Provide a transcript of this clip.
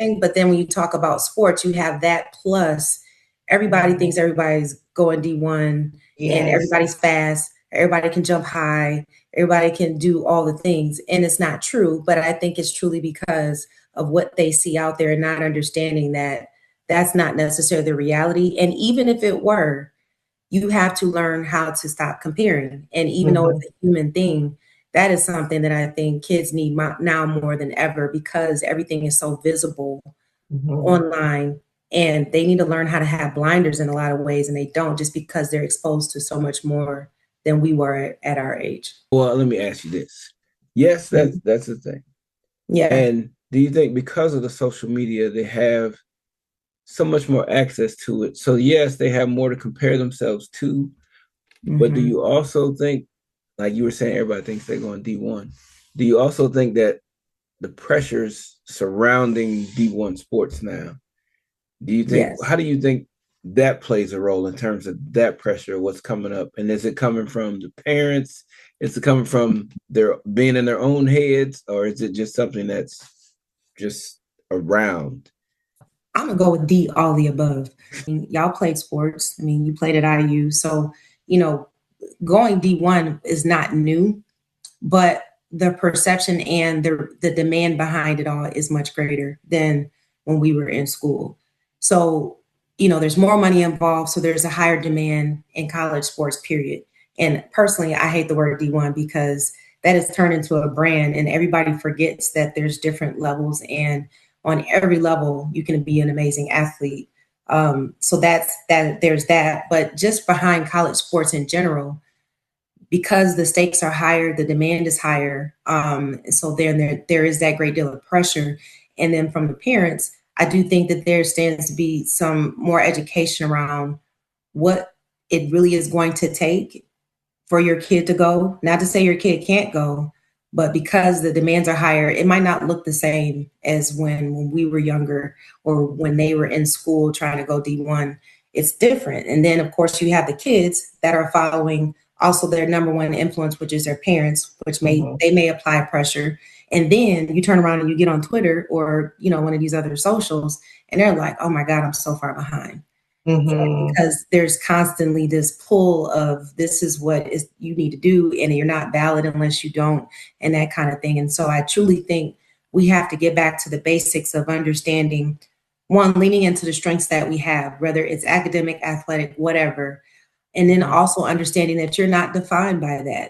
thing. But then when you talk about sports, you have that plus everybody thinks everybody's going D1 and Yes. everybody's fast, everybody can jump high, everybody can do all the things. And it's not true, but I think it's truly because of what they see out there and not understanding that that's not necessarily the reality. And even if it were, you have to learn how to stop comparing. And even though Hmm. it's a human thing, that is something that I think kids need now more than ever because everything is so visible Hmm. online and they need to learn how to have blinders in a lot of ways and they don't just because they're exposed to so much more than we were at our age. Well, let me ask you this. Yes, Mhm. that's the thing. Yeah. And do you think because of the social media, they have so much more access to it? So yes, they have more to compare themselves to, but do Hmm. you also think, like you were saying, everybody thinks they're going D1. Do you also think that the pressures surrounding D1 sports now, do you think, Yes. how do you think that plays a role in terms of that pressure, what's coming up? And is it coming from the parents? Is it coming from their being in their own heads? Or is it just something that's just around? I'm gonna go with D, all the above. I mean, y'all played sports. I mean, you played at IU. So, you know, going D1 is not new, but the perception and the demand behind it all is much greater than when we were in school. So, there's more money involved, so there's a higher demand in college sports, period. And personally, I hate the word D1 because that is turned into a brand and everybody forgets that there's different levels and on every level you can be an amazing athlete. So that's that there's that. But just behind college sports in general, because the stakes are higher, the demand is higher. So then there is that great deal of pressure. And then from the parents, I do think that there stands to be some more education around what it really is going to take for your kid to go. Not to say your kid can't go, but because the demands are higher, it might not look the same as when we were younger or when they were in school trying to go D1. It's different. And then of course you have the kids that are following also their number one influence, which is their parents, which may Hmm. they may apply pressure. And then you turn around and you get on Twitter or one of these other socials and they're like, oh my God, I'm so far behind Hmm. because there's constantly this pull of this is what is you need to do and you're not valid unless you don't and that kind of thing. And so I truly think we have to get back to the basics of understanding one, leaning into the strengths that we have, whether it's academic, athletic, whatever, and then also understanding that you're not defined by that.